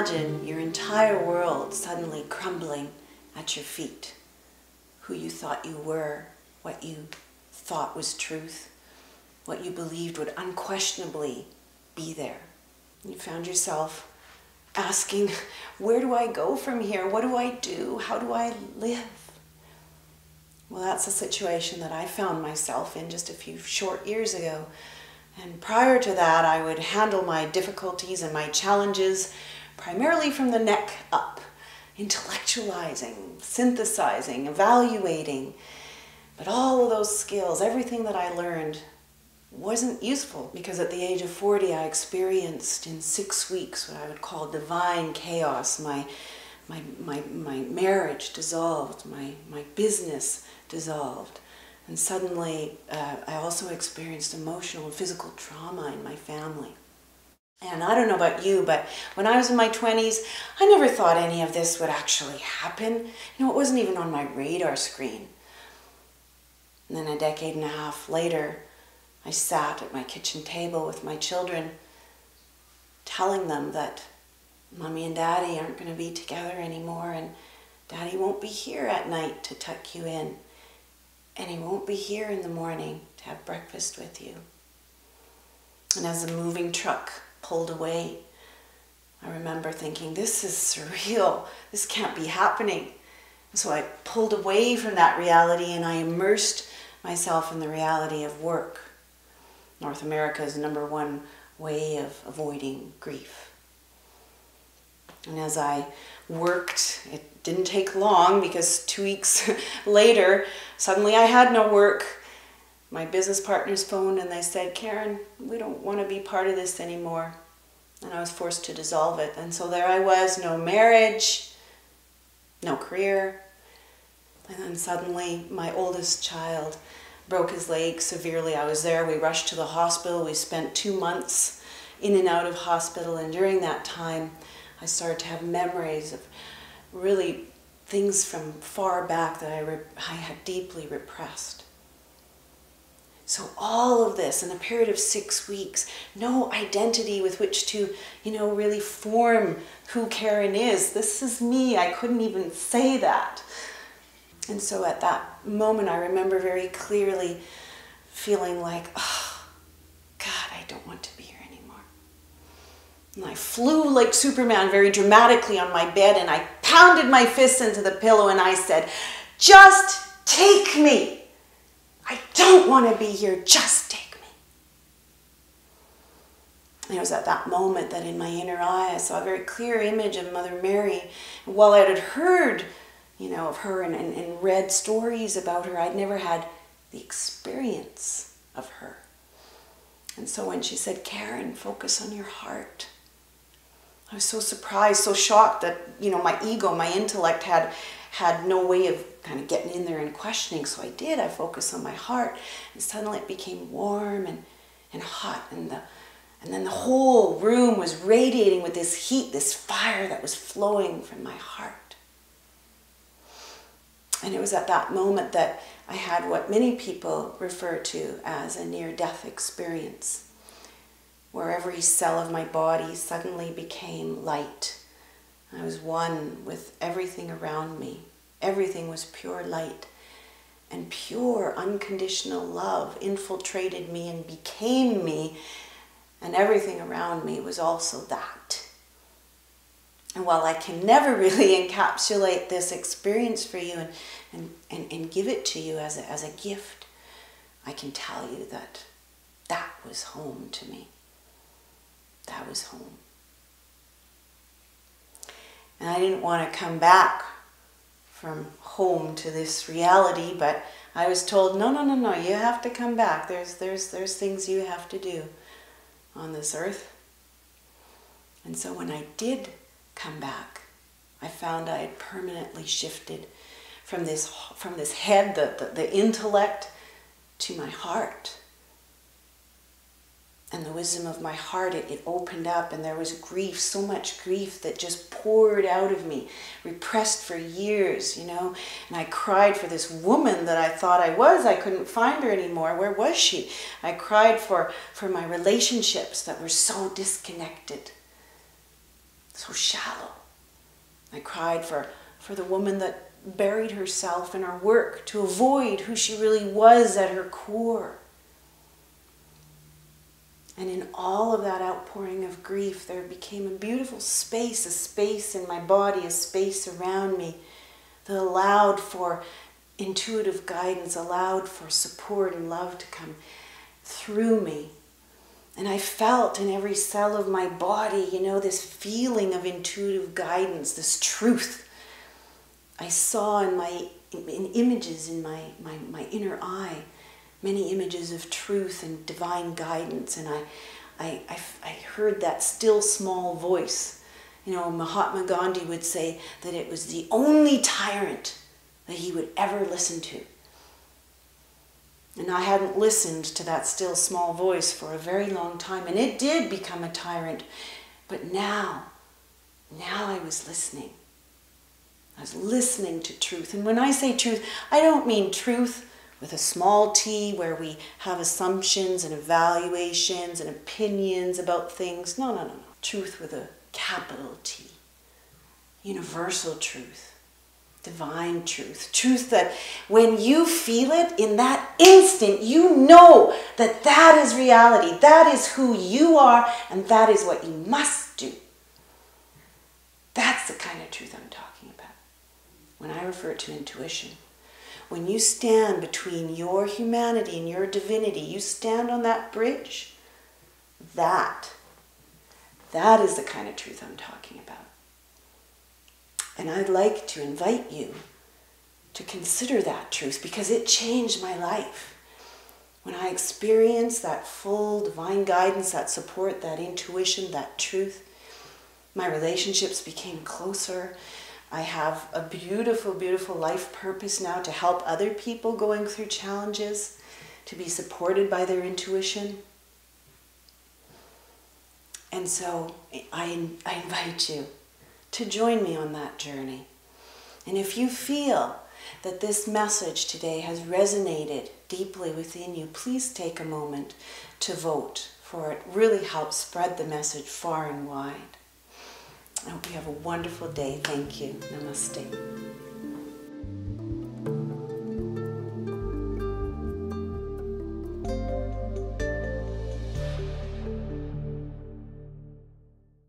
imagine your entire world suddenly crumbling at your feet. Who you thought you were, what you thought was truth, what you believed would unquestionably be there. You found yourself asking, where do I go from here? What do I do? How do I live? Well, that's a situation that I found myself in just a few short years ago. And prior to that, I would handle my difficulties and my challenges primarily from the neck up, intellectualizing, synthesizing, evaluating. But all of those skills, everything that I learned, wasn't useful because at the age of 40, I experienced in 6 weeks what I would call divine chaos. My marriage dissolved, my business dissolved. And suddenly, I also experienced emotional and physical trauma in my family. And I don't know about you, but when I was in my 20s, I never thought any of this would actually happen. You know, it wasn't even on my radar screen. And then a decade and a half later, I sat at my kitchen table with my children, telling them that Mommy and Daddy aren't going to be together anymore, and Daddy won't be here at night to tuck you in, and he won't be here in the morning to have breakfast with you. And as the moving truck pulled away, I remember thinking, this is surreal. This can't be happening. And so I pulled away from that reality and I immersed myself in the reality of work. North America's #1 way of avoiding grief. And as I worked, it didn't take long because 2 weeks later, suddenly I had no work. My business partners phoned and they said, Karen, we don't want to be part of this anymore. And I was forced to dissolve it. And so there I was, no marriage, no career. And then suddenly my oldest child broke his leg severely. I was there, we rushed to the hospital. We spent 2 months in and out of hospital. And during that time, I started to have memories of really things from far back that I had deeply repressed. So all of this in a period of 6 weeks, no identity with which to, really form who Karen is. This is me. I couldn't even say that. And so at that moment, I remember very clearly feeling like, oh, God, I don't want to be here anymore. And I flew like Superman very dramatically on my bed and I pounded my fists into the pillow and I said, just take me. I don't want to be here, just take me. And it was at that moment that in my inner eye, I saw a very clear image of Mother Mary. And while I had heard, of her and read stories about her, I'd never had the experience of her. And so when she said, Karen, focus on your heart, I was so surprised, so shocked that, my ego, my intellect had no way of kind of getting in there and questioning. So I did. I focused on my heart, and suddenly it became warm and hot, and then the whole room was radiating with this heat, this fire that was flowing from my heart. And it was at that moment that I had what many people refer to as a near-death experience, where every cell of my body suddenly became light. I was one with everything around me. Everything was pure light, and pure unconditional love infiltrated me and became me, and everything around me was also that. And while I can never really encapsulate this experience for you and give it to you as a gift, I can tell you that that was home to me. That was home. And I didn't want to come back from home to this reality, but I was told, no, you have to come back. There's things you have to do on this earth. And so when I did come back, I found I had permanently shifted from this head, the intellect, to my heart. And the wisdom of my heart, it opened up, and there was grief, so much grief that just poured out of me, repressed for years, And I cried for this woman that I thought I was. I couldn't find her anymore. Where was she? I cried for my relationships that were so disconnected. so shallow. I cried for the woman that buried herself in her work to avoid who she really was at her core. And in all of that outpouring of grief, there became a beautiful space, a space in my body, a space around me that allowed for intuitive guidance, allowed for support and love to come through me. And I felt in every cell of my body, this feeling of intuitive guidance, this truth. I saw in images in my inner eye, many images of truth and divine guidance, and I heard that still small voice. Mahatma Gandhi would say that it was the only tyrant that he would ever listen to. And I hadn't listened to that still small voice for a very long time, and it did become a tyrant. But now I was listening. I was listening to truth. And when I say truth, I don't mean truth with a small t, where we have assumptions and evaluations and opinions about things. No. Truth with a capital T. Universal truth. Divine truth. Truth that when you feel it, in that instant, you know that that is reality. That is who you are, and that is what you must do. That's the kind of truth I'm talking about when I refer to intuition. When you stand between your humanity and your divinity, you stand on that bridge, that is the kind of truth I'm talking about. And I'd like to invite you to consider that truth, because it changed my life. When I experienced that full divine guidance, that support, that intuition, that truth, my relationships became closer. I have a beautiful, beautiful life purpose now to help other people going through challenges, to be supported by their intuition. And so I invite you to join me on that journey. And if you feel that this message today has resonated deeply within you, please take a moment to vote, for it really helps spread the message far and wide. I hope you have a wonderful day. Thank you. Namaste.